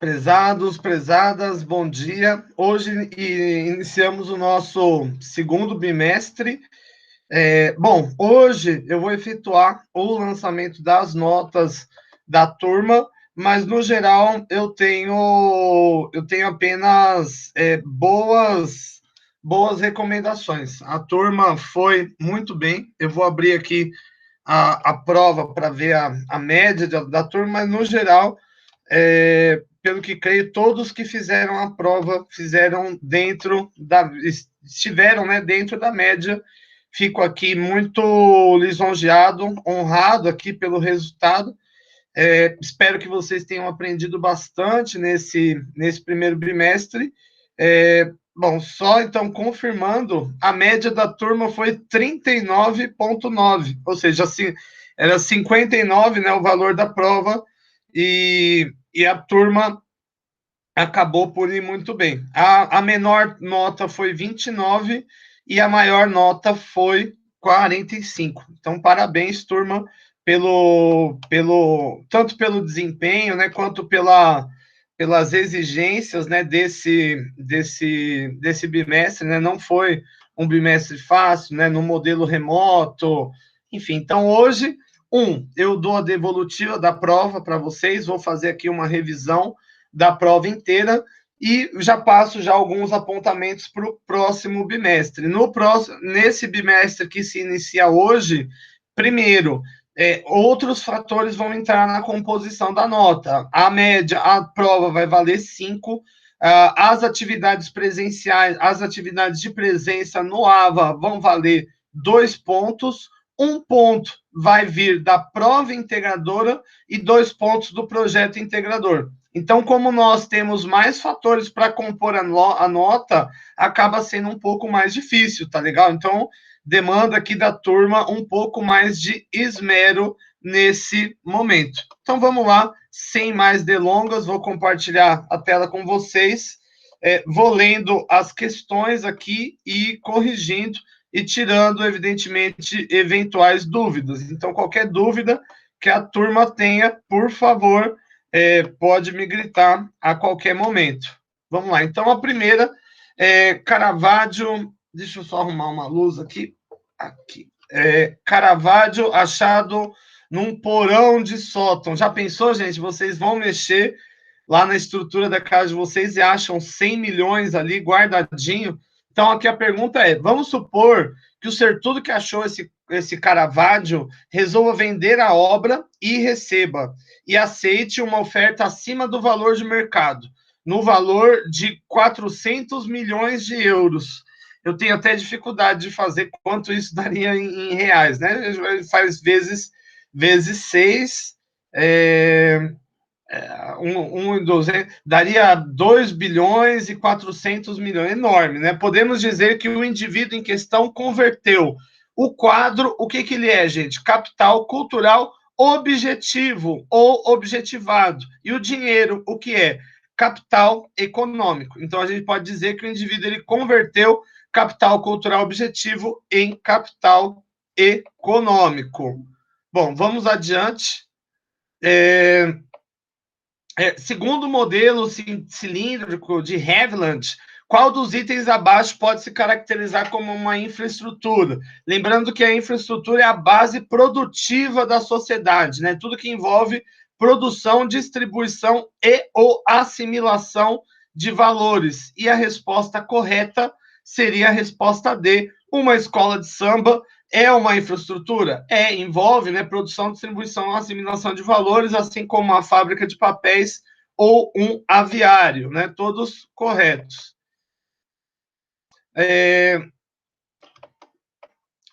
Prezados, prezadas, bom dia. Hoje iniciamos o nosso segundo bimestre. Bom, hoje eu vou efetuar o lançamento das notas da turma, mas no geral eu tenho apenas boas recomendações. A turma foi muito bem. Eu vou abrir aqui a prova para ver a média da turma, mas no geral pelo que creio, todos que fizeram a prova fizeram estiveram, né, dentro da média. Fico aqui muito lisonjeado, honrado aqui pelo resultado. Espero que vocês tenham aprendido bastante nesse primeiro bimestre. Bom, só então confirmando, a média da turma foi 39,9, ou seja, assim, era 59, né, o valor da prova, e a turma acabou por ir muito bem. A menor nota foi 29 e a maior nota foi 45. Então, parabéns, turma, tanto pelo desempenho, né, quanto pelas exigências, né, desse bimestre, né? Não foi um bimestre fácil, né, no modelo remoto, enfim. Então, hoje, eu dou a devolutiva da prova para vocês, vou fazer aqui uma revisão da prova inteira e já passo alguns apontamentos para o próximo bimestre. Nesse bimestre que se inicia hoje, primeiro, outros fatores vão entrar na composição da nota. A média, a prova vai valer 5, as atividades presenciais, as atividades de presença no AVA vão valer 2 pontos, 1 ponto vai vir da prova integradora e 2 pontos do projeto integrador. Então, como nós temos mais fatores para compor a nota, acaba sendo um pouco mais difícil, tá legal? Então, demanda aqui da turma um pouco mais de esmero nesse momento. Então, vamos lá, sem mais delongas, vou compartilhar a tela com vocês, vou lendo as questões aqui e corrigindo e tirando, evidentemente, eventuais dúvidas. Então, qualquer dúvida que a turma tenha, por favor, pode me gritar a qualquer momento. Vamos lá. Então, a primeira Caravaggio. Deixa eu só arrumar uma luz aqui. Caravaggio achado num porão de sótão. Já pensou, gente? Vocês vão mexer lá na estrutura da casa de vocês e acham 100 milhões ali guardadinho. Então, aqui a pergunta é: vamos supor que o Sertudo que achou esse Caravaggio resolva vender a obra e receba, e aceite uma oferta acima do valor de mercado, no valor de 400 milhões de euros. Eu tenho até dificuldade de fazer quanto isso daria em reais, né? Faz vezes 6, daria 2 bilhões e 400 milhões, enorme, né? Podemos dizer que o indivíduo em questão converteu o quadro, o que ele é, gente? Capital cultural objetivo ou objetivado. E o dinheiro, o que é? Capital econômico. Então, a gente pode dizer que o indivíduo ele converteu capital cultural objetivo em capital econômico. Bom, vamos adiante. Segundo o modelo cilíndrico de Havilland, qual dos itens abaixo pode se caracterizar como uma infraestrutura? Lembrando que a infraestrutura é a base produtiva da sociedade, né? Tudo que envolve produção, distribuição e ou assimilação de valores. E a resposta correta seria a resposta D. Uma escola de samba é uma infraestrutura? Envolve, né, produção, distribuição, assimilação de valores, assim como uma fábrica de papéis ou um aviário, né? Todos corretos.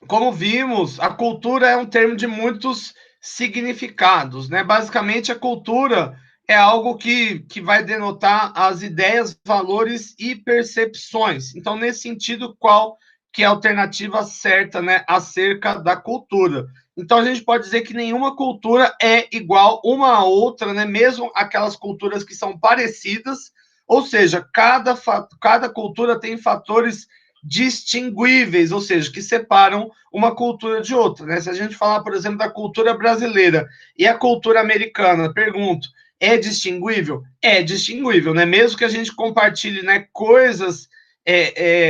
Como vimos, a cultura é um termo de muitos significados, né? Basicamente, a cultura é algo que vai denotar as ideias, valores e percepções. Então, nesse sentido, qual que é a alternativa certa, né, acerca da cultura? Então, a gente pode dizer que nenhuma cultura é igual uma a outra, né? Mesmo aquelas culturas que são parecidas, ou seja, cada cultura tem fatores distinguíveis, ou seja, que separam uma cultura de outra, né? Se a gente falar, por exemplo, da cultura brasileira e a cultura americana, pergunto, é distinguível? É distinguível, né? Mesmo que a gente compartilhe, né, coisas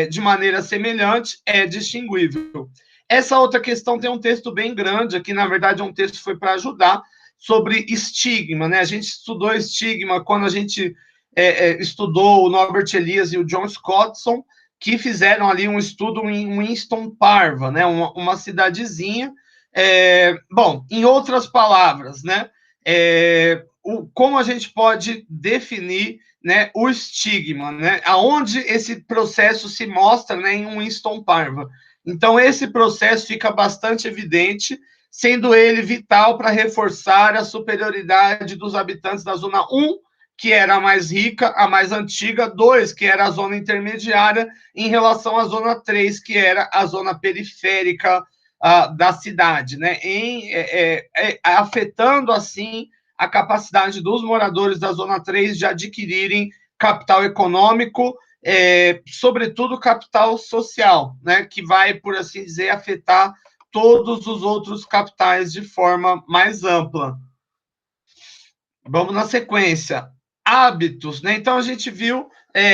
de maneira semelhante, é distinguível. Essa outra questão tem um texto bem grande aqui, na verdade, é um texto que foi para ajudar, sobre estigma, né? A gente estudou estigma quando a gente estudou o Norbert Elias e o John Scottson, que fizeram ali um estudo em Winston Parva, né? Uma cidadezinha. Bom, em outras palavras, né? Como a gente pode definir, né, o estigma, né? Aonde esse processo se mostra, né, em Winston Parva. Então, esse processo fica bastante evidente, sendo ele vital para reforçar a superioridade dos habitantes da Zona 1, que era a mais rica, a mais antiga, 2, que era a zona intermediária, em relação à Zona 3, que era a zona periférica da cidade, né? Afetando, assim, a capacidade dos moradores da Zona 3 de adquirirem capital econômico, sobretudo capital social, né, que vai, por assim dizer, afetar todos os outros capitais de forma mais ampla. Vamos na sequência. Hábitos, né? Então a gente viu,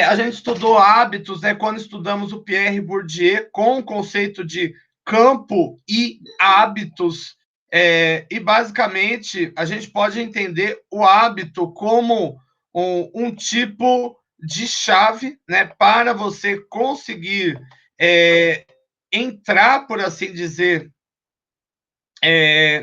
a gente estudou hábitos, né? Quando estudamos o Pierre Bourdieu com o conceito de campo e hábitos, e basicamente a gente pode entender o hábito como um tipo de chave, né? Para você conseguir entrar, por assim dizer,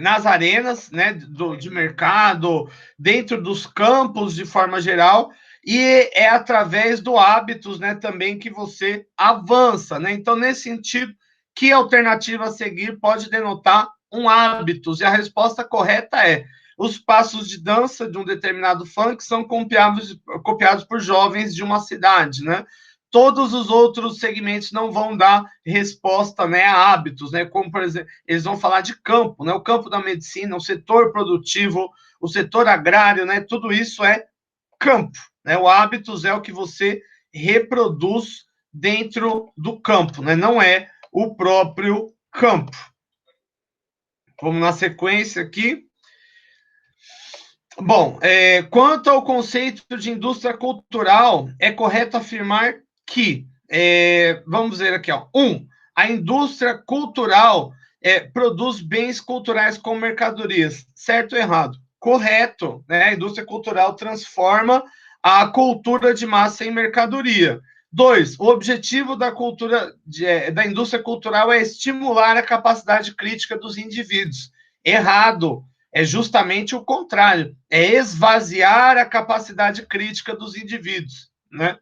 nas arenas, né, de mercado, dentro dos campos de forma geral, e é através do hábitos, né, também que você avança, né? Então, nesse sentido, que alternativa a seguir pode denotar um hábitos? E a resposta correta é: os passos de dança de um determinado funk são copiados por jovens de uma cidade, né? Todos os outros segmentos não vão dar resposta, né, a hábitos, né? Como, por exemplo, eles vão falar de campo, né? O campo da medicina, o setor produtivo, o setor agrário, né? Tudo isso é campo, né? O hábitos é o que você reproduz dentro do campo, né? Não é o próprio campo. Vamos na sequência aqui. Bom, quanto ao conceito de indústria cultural, é correto afirmar que, vamos ver aqui, ó, a indústria cultural produz bens culturais como mercadorias, certo ou errado? Correto, né? A indústria cultural transforma a cultura de massa em mercadoria. 2, o objetivo da da indústria cultural é estimular a capacidade crítica dos indivíduos. Errado. É justamente o contrário, é esvaziar a capacidade crítica dos indivíduos, né?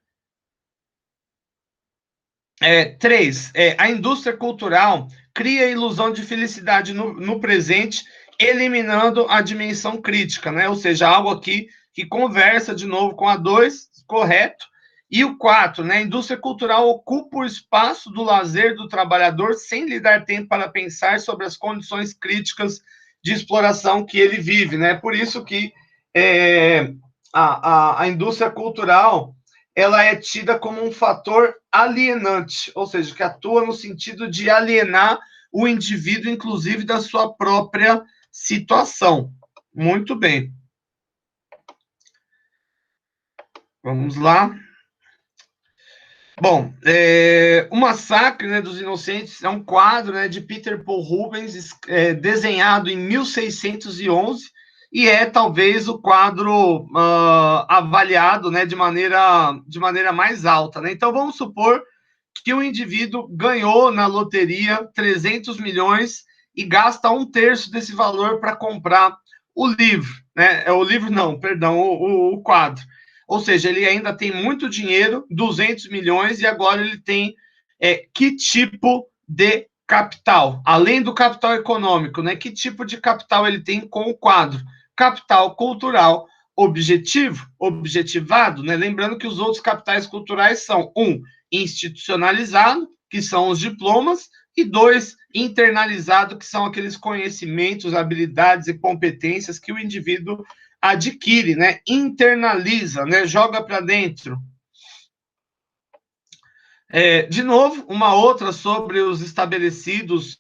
3, a indústria cultural cria a ilusão de felicidade no presente, eliminando a dimensão crítica, né? Ou seja, algo aqui que conversa de novo com a 2, correto. E o 4, né? A indústria cultural ocupa o espaço do lazer do trabalhador sem lhe dar tempo para pensar sobre as condições críticas de exploração que ele vive, né? Por isso que a indústria cultural ela é tida como um fator alienante, ou seja, que atua no sentido de alienar o indivíduo, inclusive da sua própria situação. Muito bem. Vamos lá. Bom, O Massacre, né, dos Inocentes é um quadro, né, de Peter Paul Rubens, desenhado em 1611, e é talvez o quadro avaliado, né, de maneira mais alta, né? Então vamos supor que o indivíduo ganhou na loteria 300 milhões e gasta um terço desse valor para comprar o livro, né? O livro não, perdão, o quadro. Ou seja, ele ainda tem muito dinheiro, 200 milhões, e agora ele tem que tipo de capital? Além do capital econômico, né? Que tipo de capital ele tem com o quadro? Capital cultural objetivado, né? Lembrando que os outros capitais culturais são: institucionalizado, que são os diplomas, e 2, internalizado, que são aqueles conhecimentos, habilidades e competências que o indivíduo adquire, né? Internaliza, né? Joga para dentro. De novo, uma outra sobre os estabelecidos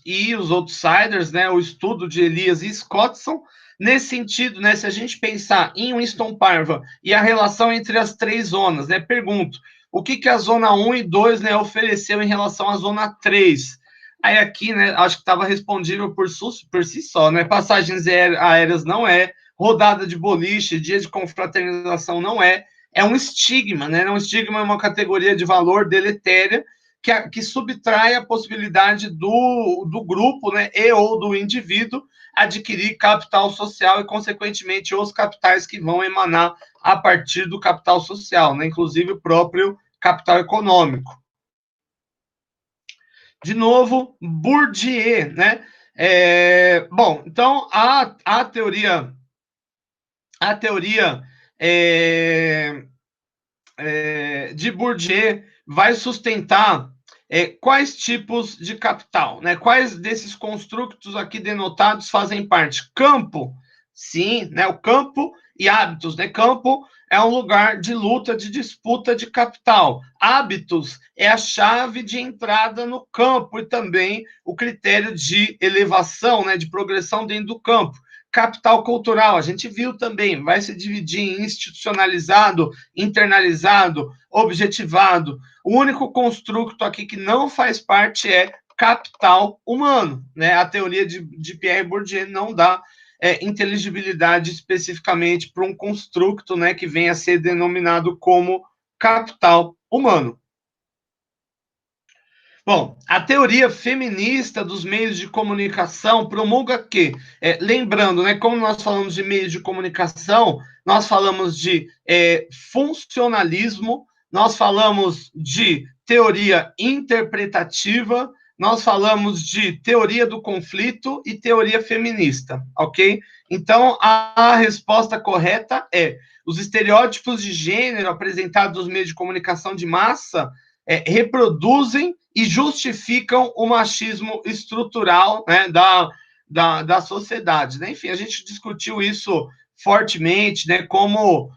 e os outsiders, né, o estudo de Elias e Scottson, nesse sentido, né, se a gente pensar em Winston Parva e a relação entre as três zonas, né, pergunto, o que a zona 1 e 2, né, ofereceu em relação à zona 3? Aí aqui, né, acho que estava respondível por si só, né, passagens aéreas não é, rodada de boliche, dia de confraternização não é um estigma, né, um estigma é uma categoria de valor deletéria, que subtrai a possibilidade do grupo, né, e ou do indivíduo adquirir capital social e, consequentemente, os capitais que vão emanar a partir do capital social, né, inclusive o próprio capital econômico. De novo, Bourdieu, né? Bom, então a teoria de Bourdieu vai sustentar quais tipos de capital, né? Quais desses construtos aqui denotados fazem parte? Campo, sim, né? O campo e hábitos, né? Campo é um lugar de luta, de disputa de capital. Hábitos é a chave de entrada no campo e também o critério de elevação, né? De progressão dentro do campo. Capital cultural, a gente viu também, vai se dividir em institucionalizado, internalizado, objetivado. O único construto aqui que não faz parte é capital humano, né? A teoria de Pierre Bourdieu não dá inteligibilidade especificamente para um construto, né, que venha a ser denominado como capital humano. Bom, a teoria feminista dos meios de comunicação promulga que, lembrando, né, como nós falamos de meios de comunicação, nós falamos de funcionalismo, nós falamos de teoria interpretativa, nós falamos de teoria do conflito e teoria feminista, ok? Então, a resposta correta é: os estereótipos de gênero apresentados nos meios de comunicação de massa reproduzem e justificam o machismo estrutural, né, da sociedade. Né? Enfim, a gente discutiu isso fortemente, né, como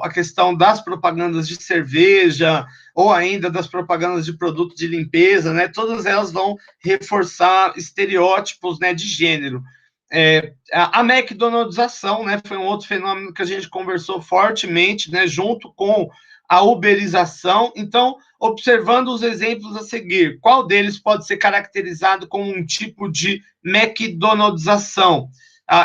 a questão das propagandas de cerveja, ou ainda das propagandas de produto de limpeza, né, todas elas vão reforçar estereótipos, né, de gênero. A McDonaldização, né, foi um outro fenômeno que a gente conversou fortemente, né, junto com a uberização. Então, observando os exemplos a seguir, qual deles pode ser caracterizado como um tipo de McDonaldização?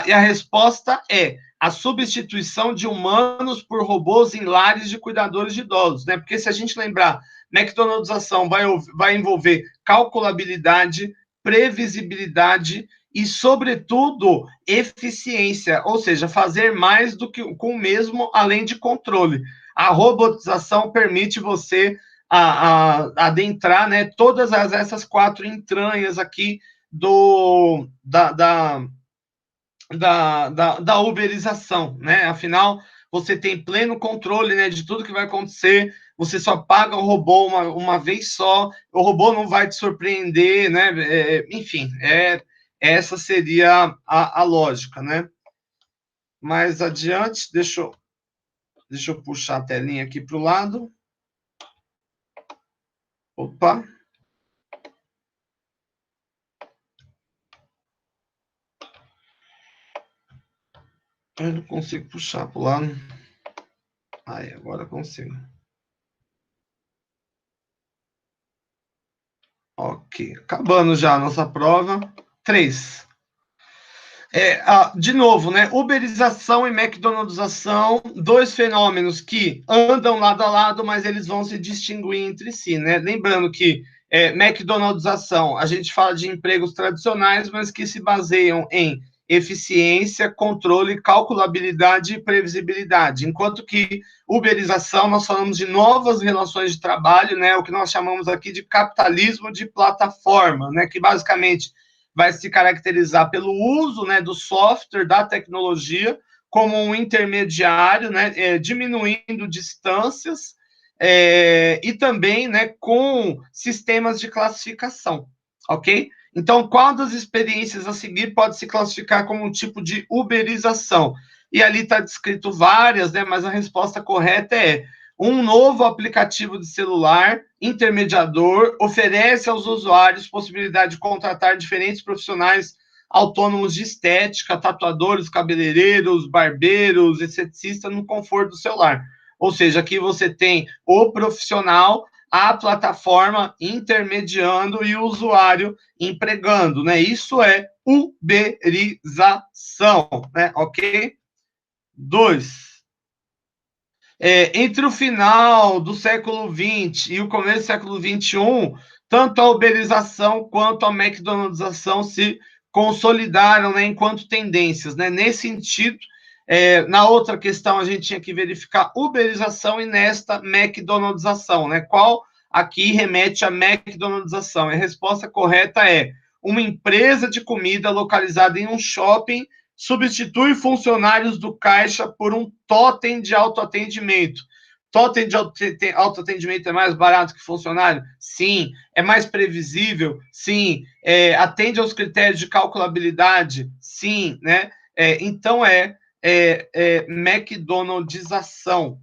E a resposta é a substituição de humanos por robôs em lares de cuidadores de idosos, né? Porque se a gente lembrar, McDonaldização vai envolver calculabilidade, previsibilidade e, sobretudo, eficiência, ou seja, fazer mais do que com o mesmo, além de controle. A robotização permite você adentrar, né, todas essas quatro entranhas aqui da uberização, né? Afinal, você tem pleno controle, né, de tudo que vai acontecer, você só paga o robô uma vez só, o robô não vai te surpreender, né? Enfim, essa seria a lógica, né? Mais adiante, deixa eu puxar a telinha aqui para o lado. Opa! Eu não consigo puxar para o lado. Aí, agora consigo. Ok, acabando já a nossa prova. 3. De novo, né? Uberização e McDonaldização, dois fenômenos que andam lado a lado, mas eles vão se distinguir entre si, né? Lembrando que McDonaldização, a gente fala de empregos tradicionais, mas que se baseiam em eficiência, controle, calculabilidade e previsibilidade. Enquanto que uberização, nós falamos de novas relações de trabalho, né? O que nós chamamos aqui de capitalismo de plataforma, né? Que basicamente vai se caracterizar pelo uso, né, do software, da tecnologia, como um intermediário, né, diminuindo distâncias, e também, né, com sistemas de classificação, ok? Então, qual das experiências a seguir pode se classificar como um tipo de uberização? E ali está descrito várias, né, mas a resposta correta é Um novo aplicativo de celular intermediador oferece aos usuários possibilidade de contratar diferentes profissionais autônomos de estética, tatuadores, cabeleireiros, barbeiros, esteticistas no conforto do celular. Ou seja, aqui você tem o profissional, a plataforma intermediando e o usuário empregando, né? Isso é uberização, né? Ok? 2. Entre o final do século XX e o começo do século XXI, tanto a uberização quanto a McDonaldização se consolidaram, né, enquanto tendências. Né? Nesse sentido, na outra questão, a gente tinha que verificar uberização e nesta McDonaldização. Né? Qual aqui remete à McDonaldização? A resposta correta é uma empresa de comida localizada em um shopping substitui funcionários do caixa por um totem de autoatendimento. Totem de autoatendimento é mais barato que funcionário? Sim. É mais previsível? Sim. Atende aos critérios de calculabilidade? Sim. Né? Então, McDonaldização.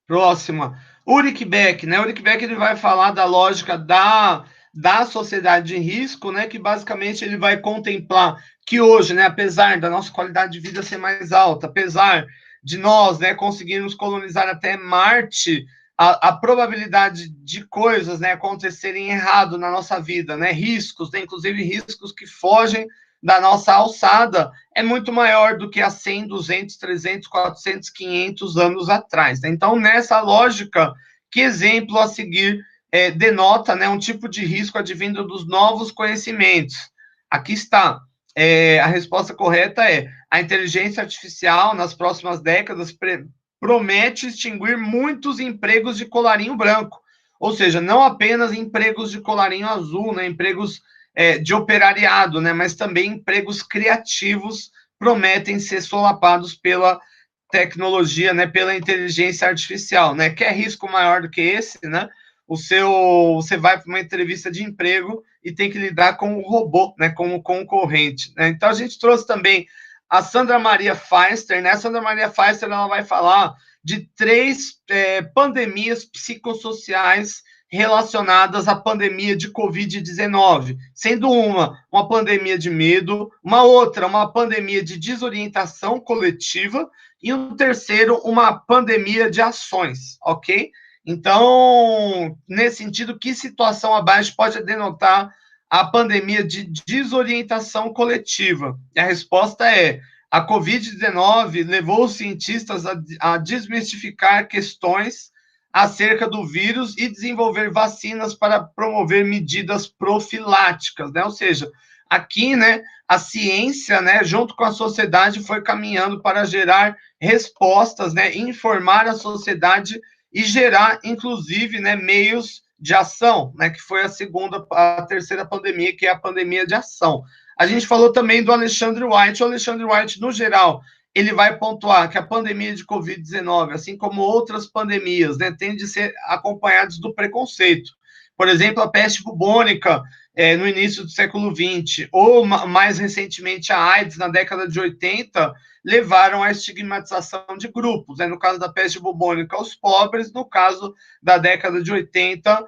Próxima. Ulrich Beck, né? Ulrich Beck ele vai falar da lógica da sociedade de risco, né? Que basicamente ele vai contemplar que hoje, né, apesar da nossa qualidade de vida ser mais alta, apesar de nós, né, conseguirmos colonizar até Marte, a probabilidade de coisas, né, acontecerem errado na nossa vida, né, riscos, né, inclusive riscos que fogem da nossa alçada, é muito maior do que há 100, 200, 300, 400, 500 anos atrás. Né? Então, nessa lógica, que exemplo a seguir denota, né, um tipo de risco advindo dos novos conhecimentos? Aqui está. A resposta correta é: a inteligência artificial, nas próximas décadas, promete extinguir muitos empregos de colarinho branco. Ou seja, não apenas empregos de colarinho azul, né, empregos de operariado, né, mas também empregos criativos prometem ser solapados pela tecnologia, né, pela inteligência artificial, né? Quer risco maior do que esse, né? Você vai para uma entrevista de emprego e tem que lidar com o robô, né, como concorrente. Né? Então a gente trouxe também a Sandra Maria Feister, né? A Sandra Maria Feister ela vai falar de 3 pandemias psicossociais relacionadas à pandemia de Covid-19, sendo uma pandemia de medo, uma outra, uma pandemia de desorientação coletiva, e um terceiro, uma pandemia de ações, ok? Então, nesse sentido, que situação abaixo pode denotar a pandemia de desorientação coletiva? E a resposta é: a Covid-19 levou os cientistas a desmistificar questões acerca do vírus e desenvolver vacinas para promover medidas profiláticas, né? Ou seja, aqui, né, a ciência, né, junto com a sociedade, foi caminhando para gerar respostas, né, informar a sociedade e gerar, inclusive, né, meios de ação, né, que foi a terceira pandemia, que é a pandemia de ação. A gente falou também do Alexandre White. O Alexandre White, no geral, ele vai pontuar que a pandemia de Covid-19, assim como outras pandemias, né, tende a ser acompanhados do preconceito. Por exemplo, a peste bubônica no início do século XX, ou mais recentemente a AIDS na década de 80, levaram à estigmatização de grupos. Né? No caso da peste bubônica, os pobres; no caso da década de 80,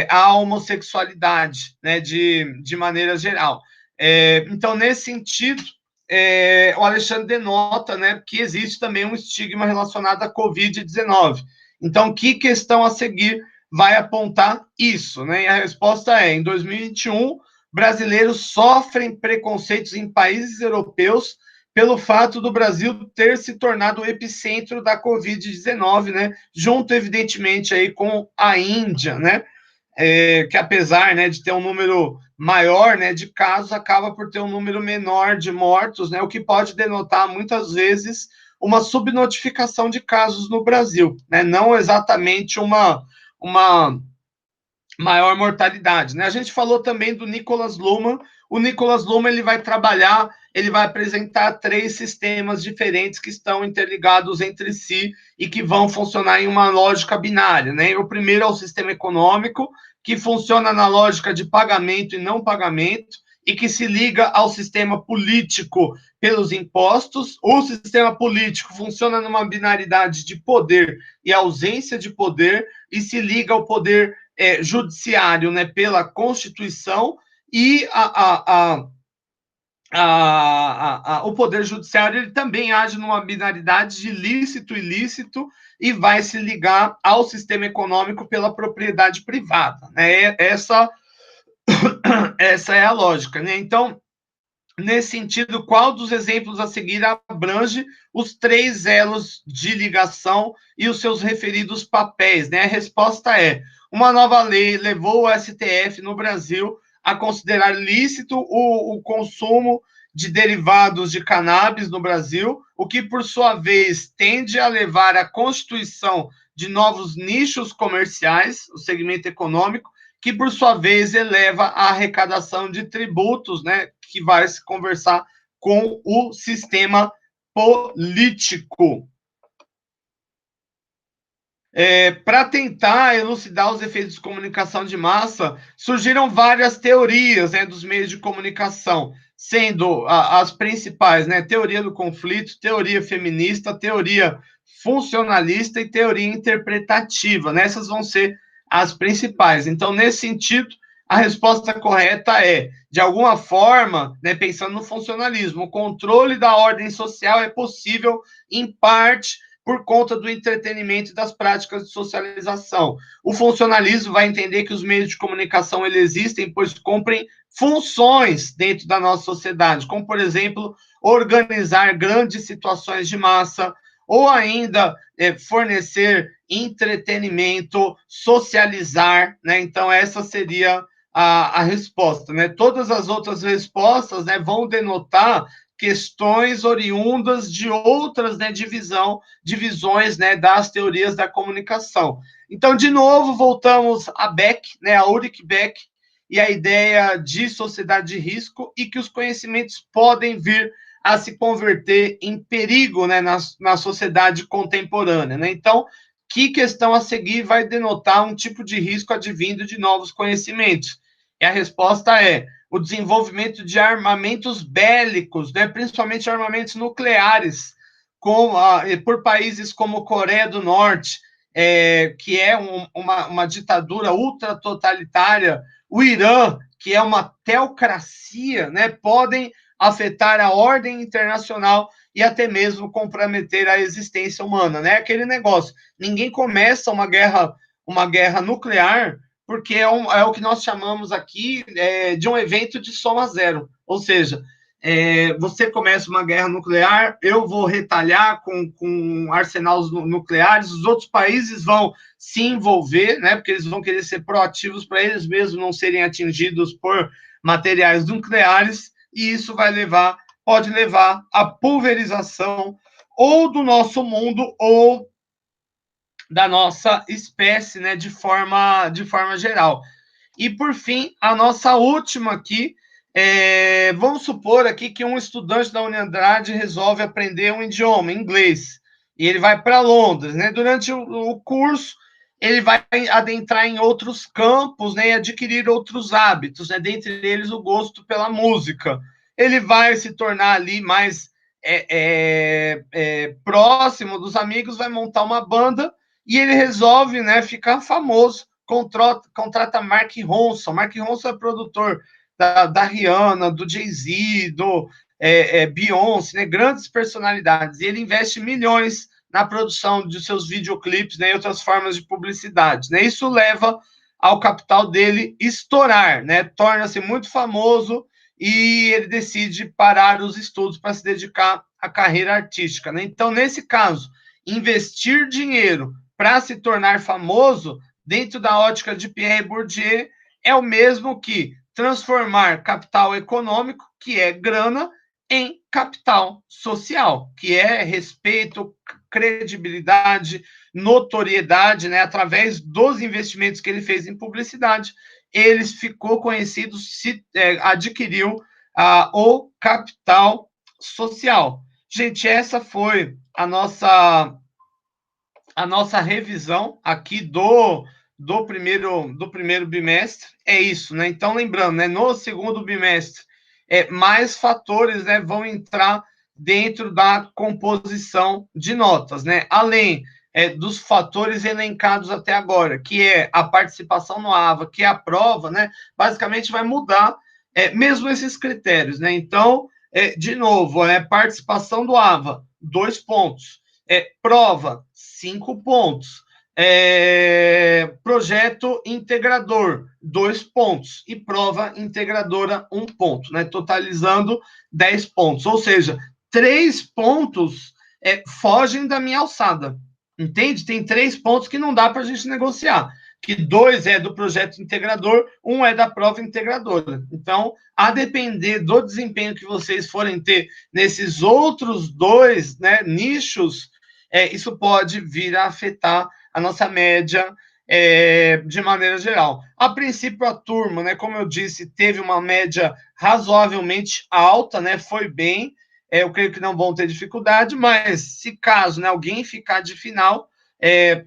a homossexualidade, né, de maneira geral. Então, nesse sentido, o Alexandre denota, né, que existe também um estigma relacionado à Covid-19. Então, que questão a seguir vai apontar isso? Né? E a resposta é: em 2021, brasileiros sofrem preconceitos em países europeus pelo fato do Brasil ter se tornado o epicentro da Covid-19, né? Junto, evidentemente, aí com a Índia, né? Que apesar, né, de ter um número maior, né, de casos, acaba por ter um número menor de mortos, né, o que pode denotar, muitas vezes, uma subnotificação de casos no Brasil, né, não exatamente uma maior mortalidade. Né? A gente falou também do Nicholas Luhmann. O Nicholas Luhmann ele vai trabalhar, ele vai apresentar 3 sistemas diferentes que estão interligados entre si e que vão funcionar em uma lógica binária. Né? O primeiro é o sistema econômico, que funciona na lógica de pagamento e não pagamento, e que se liga ao sistema político pelos impostos. O sistema político funciona numa binaridade de poder e ausência de poder, e se liga ao poder judiciário, né, pela Constituição, e o Poder Judiciário ele também age numa binaridade de lícito e ilícito e vai se ligar ao sistema econômico pela propriedade privada. Né? Essa é a lógica. Né? Então, nesse sentido, qual dos exemplos a seguir abrange os três elos de ligação e os seus referidos papéis? Né? A resposta é: uma nova lei levou o STF no Brasil a considerar lícito o consumo de derivados de cannabis no Brasil, o que, por sua vez, tende a levar à constituição de novos nichos comerciais, o segmento econômico, que, por sua vez, eleva a arrecadação de tributos, né, que vai se conversar com o sistema político. Para tentar elucidar os efeitos de comunicação de massa, surgiram várias teorias, né, dos meios de comunicação, sendo as principais, né, teoria do conflito, teoria feminista, teoria funcionalista e teoria interpretativa. Né? Essas vão ser as principais. Então, nesse sentido, a resposta correta é, de alguma forma, né, pensando no funcionalismo, o controle da ordem social é possível, em parte, por conta do entretenimento e das práticas de socialização. O funcionalismo vai entender que os meios de comunicação eles existem, pois cumprem funções dentro da nossa sociedade, como, por exemplo, organizar grandes situações de massa, ou ainda fornecer entretenimento, socializar, né? Então, essa seria a resposta, né? Todas as outras respostas, né, vão denotar questões oriundas de outras, né, divisões, né, das teorias da comunicação. Então, de novo, voltamos a Beck, né, a Ulrich Beck, e a ideia de sociedade de risco, e que os conhecimentos podem vir a se converter em perigo, né, na sociedade contemporânea. Né? Então, que questão a seguir vai denotar um tipo de risco advindo de novos conhecimentos? E a resposta é o desenvolvimento de armamentos bélicos, né, principalmente armamentos nucleares, por países como Coreia do Norte, que é uma ditadura ultra-totalitária, o Irã, que é uma teocracia, né, podem afetar a ordem internacional e até mesmo comprometer a existência humana. Né? Aquele negócio, ninguém começa uma guerra nuclear porque é o que nós chamamos aqui de um evento de soma zero. Ou seja, você começa uma guerra nuclear, eu vou retalhar com arsenais nucleares, os outros países vão se envolver, né, porque eles vão querer ser proativos para eles mesmos não serem atingidos por materiais nucleares, e isso pode levar à pulverização ou do nosso mundo ou da nossa espécie, né, de forma geral. E, por fim, a nossa última aqui, vamos supor aqui que um estudante da Universidade resolve aprender um idioma, inglês, e ele vai para Londres. Né? Durante o curso, ele vai adentrar em outros campos, né, e adquirir outros hábitos, né, dentre eles o gosto pela música. Ele vai se tornar ali mais próximo dos amigos, vai montar uma banda, e ele resolve, né, ficar famoso, contrata Mark Ronson. Mark Ronson é produtor da Rihanna, do Jay-Z, do Beyoncé, né, grandes personalidades, e ele investe milhões na produção de seus videoclipes, né, e outras formas de publicidade. Né? Isso leva ao capital dele estourar, né? Torna-se muito famoso e ele decide parar os estudos para se dedicar à carreira artística. Né? Então, nesse caso, investir dinheiro para se tornar famoso, dentro da ótica de Pierre Bourdieu, é o mesmo que transformar capital econômico, que é grana, em capital social, que é respeito, credibilidade, notoriedade, né? Através dos investimentos que ele fez em publicidade, ele ficou conhecido, adquiriu o capital social. Gente, essa foi a nossa revisão aqui do primeiro bimestre. É isso, né? Então, lembrando, né, no segundo bimestre, mais fatores, né, vão entrar dentro da composição de notas, né? Além dos fatores elencados até agora, que é a participação no AVA, que é a prova, né? Basicamente vai mudar mesmo esses critérios, né? Então, de novo, participação do AVA, 2 pontos. Prova, 5 pontos. Projeto integrador, 2 pontos. E prova integradora, 1 ponto, né? Totalizando 10 pontos. Ou seja, 3 pontos fogem da minha alçada. Entende? Tem 3 pontos que não dá para a gente negociar. Que 2 é do projeto integrador, 1 é da prova integradora. Então, a depender do desempenho que vocês forem ter nesses outros 2, né, nichos, isso pode vir a afetar a nossa média de maneira geral. A princípio, a turma, né, como eu disse, teve uma média razoavelmente alta, né, foi bem. Eu creio que não vão ter dificuldade, mas se caso, né, alguém ficar de final,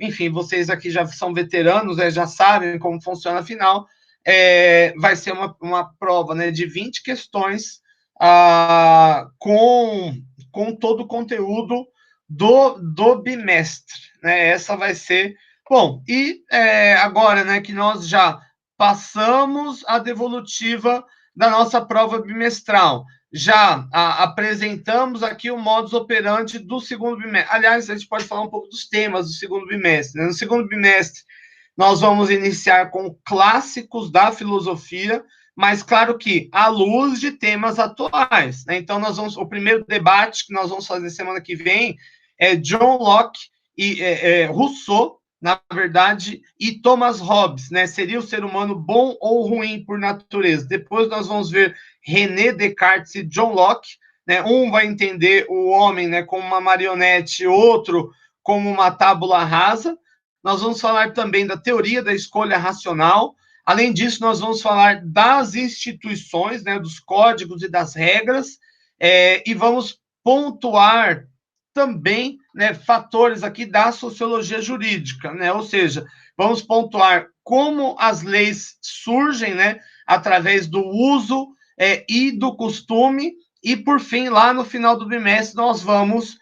enfim, vocês aqui já são veteranos, já sabem como funciona a final, vai ser uma prova, né, de 20 questões com todo o conteúdo do bimestre, né? Essa vai ser... Bom, e agora, né, que nós já passamos a devolutiva da nossa prova bimestral, já apresentamos aqui o modus operandi do segundo bimestre. Aliás, a gente pode falar um pouco dos temas do segundo bimestre, né? No segundo bimestre, nós vamos iniciar com clássicos da filosofia, mas claro que à luz de temas atuais, né? Então, o primeiro debate que nós vamos fazer semana que vem é John Locke e Rousseau, na verdade, e Thomas Hobbes, né? Seria o ser humano bom ou ruim por natureza? Depois nós vamos ver René Descartes e John Locke, né? Um vai entender o homem, né, como uma marionete, outro como uma tábula rasa. Nós vamos falar também da teoria da escolha racional. Além disso, nós vamos falar das instituições, né, dos códigos e das regras, e vamos pontuar também, né, fatores aqui da sociologia jurídica, né? Ou seja, vamos pontuar como as leis surgem, né, através do uso e do costume, e por fim, lá no final do bimestre, nós vamos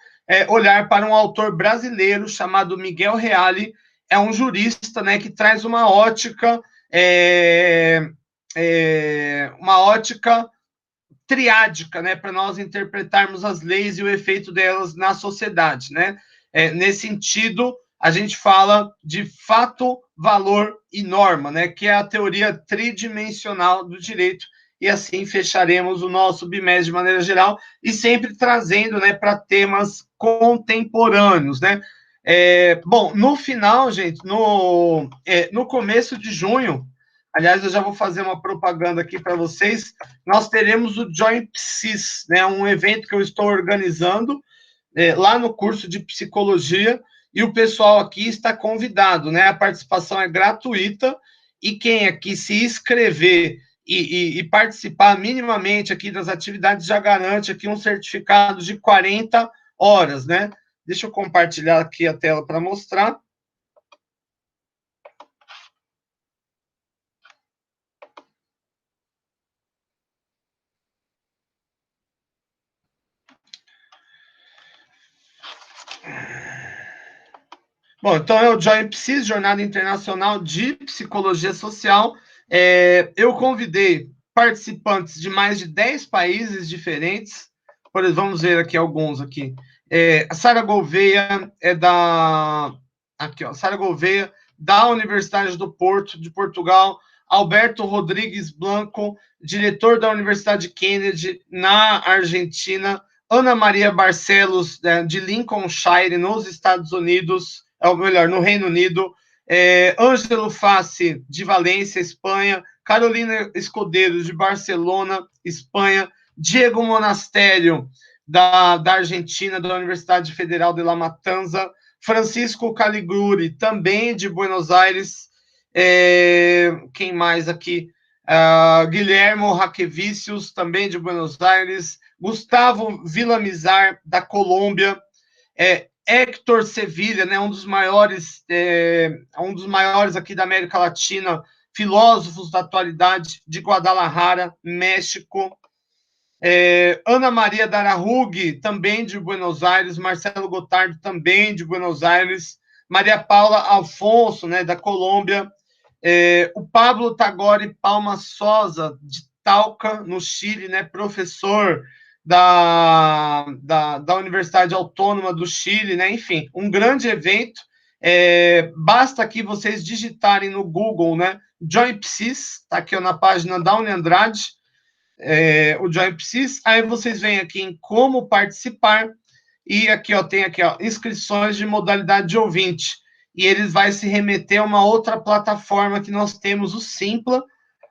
olhar para um autor brasileiro chamado Miguel Reale, é um jurista, né, que traz uma ótica triádica, né, para nós interpretarmos as leis e o efeito delas na sociedade, né? Nesse sentido, a gente fala de fato, valor e norma, né, que é a teoria tridimensional do direito, e assim fecharemos o nosso bimestre de maneira geral, e sempre trazendo, né, para temas contemporâneos, né? Bom, no final, gente, no começo de junho, aliás, eu já vou fazer uma propaganda aqui para vocês, nós teremos o Join Psis, né, um evento que eu estou organizando lá no curso de psicologia, e o pessoal aqui está convidado, né? A participação é gratuita, e quem aqui se inscrever e participar minimamente aqui das atividades já garante aqui um certificado de 40 horas, né? Deixa eu compartilhar aqui a tela para mostrar. Bom, então é o Join Psis, Jornada Internacional de Psicologia Social. Eu convidei participantes de mais de 10 países diferentes. Por exemplo, vamos ver aqui alguns aqui. A Sara Gouveia é da... Aqui, ó. Sara Gouveia, da Universidade do Porto, de Portugal. Alberto Rodrigues Blanco, diretor da Universidade Kennedy, na Argentina. Ana Maria Barcelos, de Lincolnshire, nos Estados Unidos, ou melhor, no Reino Unido. Ângelo Fassi, de Valência, Espanha. Carolina Escudeiro, de Barcelona, Espanha. Diego Monastério, da Argentina, da Universidade Federal de La Matanza. Francisco Caliguri, também de Buenos Aires. Quem mais aqui? Guilhermo Raquevicius, também de Buenos Aires. Gustavo Villamizar, da Colômbia. Héctor Sevilla, né, um dos maiores aqui da América Latina, filósofos da atualidade, de Guadalajara, México. Ana Maria Darahug, também de Buenos Aires, Marcelo Gotardo, também de Buenos Aires, Maria Paula Alfonso, né, da Colômbia, o Pablo Tagore Palma Sosa, de Talca, no Chile, né, professor da Universidade Autônoma do Chile, né, enfim, um grande evento. Basta aqui vocês digitarem no Google, né, Join PSIS, está aqui na página da Uniandrade, o Join PSIS, aí vocês vêm aqui em como participar, e aqui, ó, tem aqui, ó, inscrições de modalidade de ouvinte, e eles vai se remeter a uma outra plataforma que nós temos, o Simpla.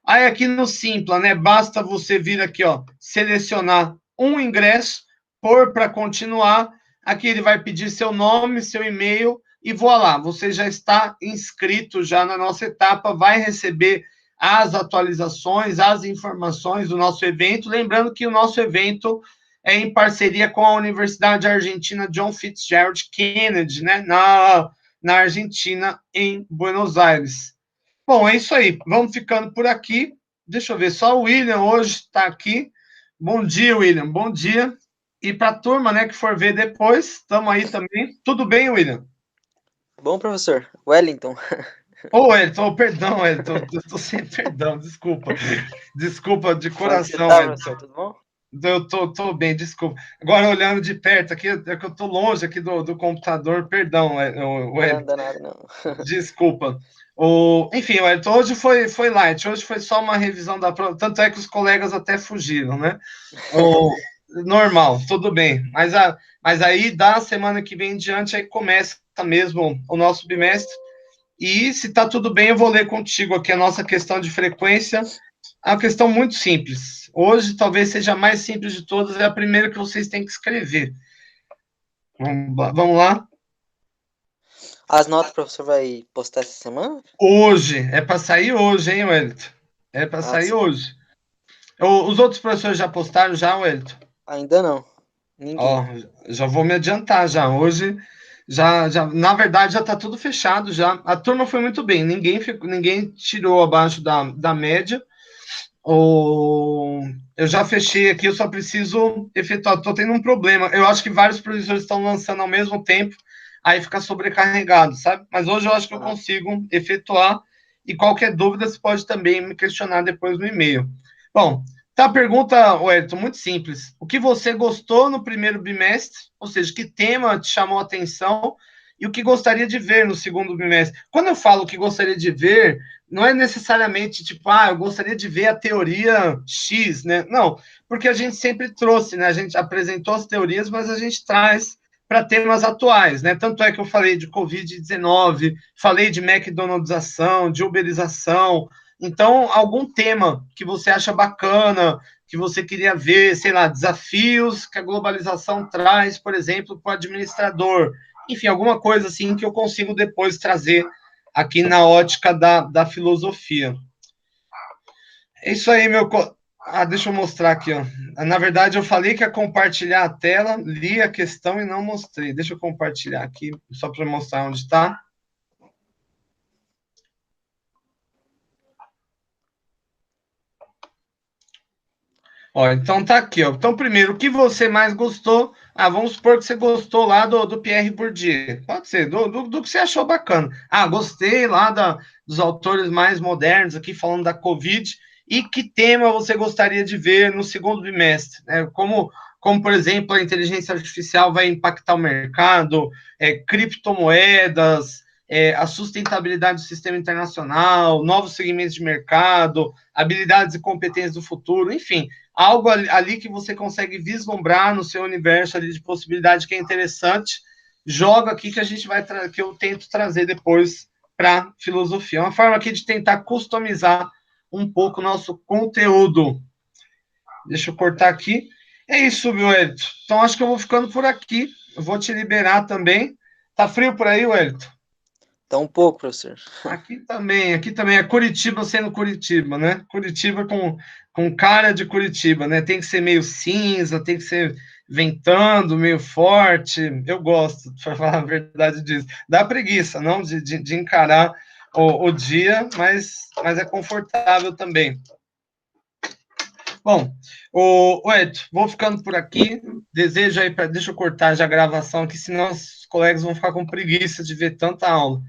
Aí aqui no Simpla, né, basta você vir aqui, ó, selecionar um ingresso, pôr para continuar, aqui ele vai pedir seu nome, seu e-mail, e voilá, você já está inscrito já na nossa etapa, vai receber as atualizações, as informações do nosso evento, lembrando que o nosso evento é em parceria com a Universidade Argentina John Fitzgerald Kennedy, né, na Argentina, em Buenos Aires. Bom, é isso aí, vamos ficando por aqui, deixa eu ver, só o William hoje está aqui, bom dia, William, bom dia, e para a turma, né, que for ver depois, estamos aí também, tudo bem, William? Bom, professor, Wellington. Ô, Elton, perdão, Elton, eu tô sem perdão, desculpa de Como é que você coração, tá, Elton. professor? Tudo bom? Eu tô bem, desculpa. Agora, olhando de perto aqui, é que eu tô longe aqui do computador, perdão, Não, dá nada, não. desculpa. Enfim, Elton, hoje foi light, hoje foi só uma revisão da prova, tanto é que os colegas até fugiram, né? Normal, tudo bem. Mas aí, da semana que vem em diante, aí começa mesmo o nosso bimestre. E se está tudo bem, eu vou ler contigo aqui a nossa questão de frequência. É uma questão muito simples. Hoje, talvez seja a mais simples de todas, é a primeira que vocês têm que escrever. Vamos lá? As notas o professor vai postar essa semana? Hoje. É para sair hoje, hein, Wellington? É para Ah, sair sim. hoje. Os outros professores já postaram já, Wellington? Ainda não. Ó, Ninguém. já vou me adiantar já. Hoje, na verdade, já está tudo fechado já. A turma foi muito bem. Ninguém tirou abaixo da média. Eu já fechei aqui, eu só preciso efetuar. Estou tendo um problema. Eu acho que vários professores estão lançando ao mesmo tempo, aí fica sobrecarregado, sabe? Mas hoje eu acho que eu Ah, consigo efetuar. E qualquer dúvida, você pode também me questionar depois no e-mail. Bom, tá a pergunta, Wellington, muito simples. O que você gostou no primeiro bimestre? Ou seja, que tema te chamou a atenção? E o que gostaria de ver no segundo bimestre? Quando eu falo que gostaria de ver, não é necessariamente tipo, eu gostaria de ver a teoria X, né? Não, porque a gente sempre trouxe, né? A gente apresentou as teorias, mas a gente traz para temas atuais, né? Tanto é que eu falei de Covid-19, falei de McDonaldização, de uberização. Então, algum tema que você acha bacana, que você queria ver, sei lá, desafios que a globalização traz, por exemplo, para o administrador. Enfim, alguma coisa assim que eu consigo depois trazer aqui na ótica da filosofia. É isso aí, meu. Deixa eu mostrar aqui, ó. Na verdade, eu falei que ia compartilhar a tela, li a questão e não mostrei. Deixa eu compartilhar aqui, só para mostrar onde está. Ó, então tá aqui, ó. Então, primeiro, o que você mais gostou? Vamos supor que você gostou lá do Pierre Bourdieu. Pode ser, do que você achou bacana. Gostei lá dos autores mais modernos aqui falando da Covid. E que tema você gostaria de ver no segundo bimestre? Como, por exemplo, a inteligência artificial vai impactar o mercado, criptomoedas, a sustentabilidade do sistema internacional, novos segmentos de mercado, habilidades e competências do futuro, enfim, algo ali que você consegue vislumbrar no seu universo ali de possibilidade que é interessante, joga aqui que eu tento trazer depois para filosofia. É uma forma aqui de tentar customizar um pouco o nosso conteúdo. Deixa eu cortar aqui. É isso, meu Wellington. Então, acho que eu vou ficando por aqui. Eu vou te liberar também. Tá frio por aí, Wellington? tá um pouco, professor. Aqui também é Curitiba sendo Curitiba, né? Curitiba com cara de Curitiba, né? Tem que ser meio cinza, tem que ser ventando, meio forte. Eu gosto, para falar a verdade disso. Dá preguiça, não, de encarar o dia, mas é confortável também. Bom, o Ed, vou ficando por aqui. Desejo aí, deixa eu cortar já a gravação aqui, senão os colegas vão ficar com preguiça de ver tanta aula.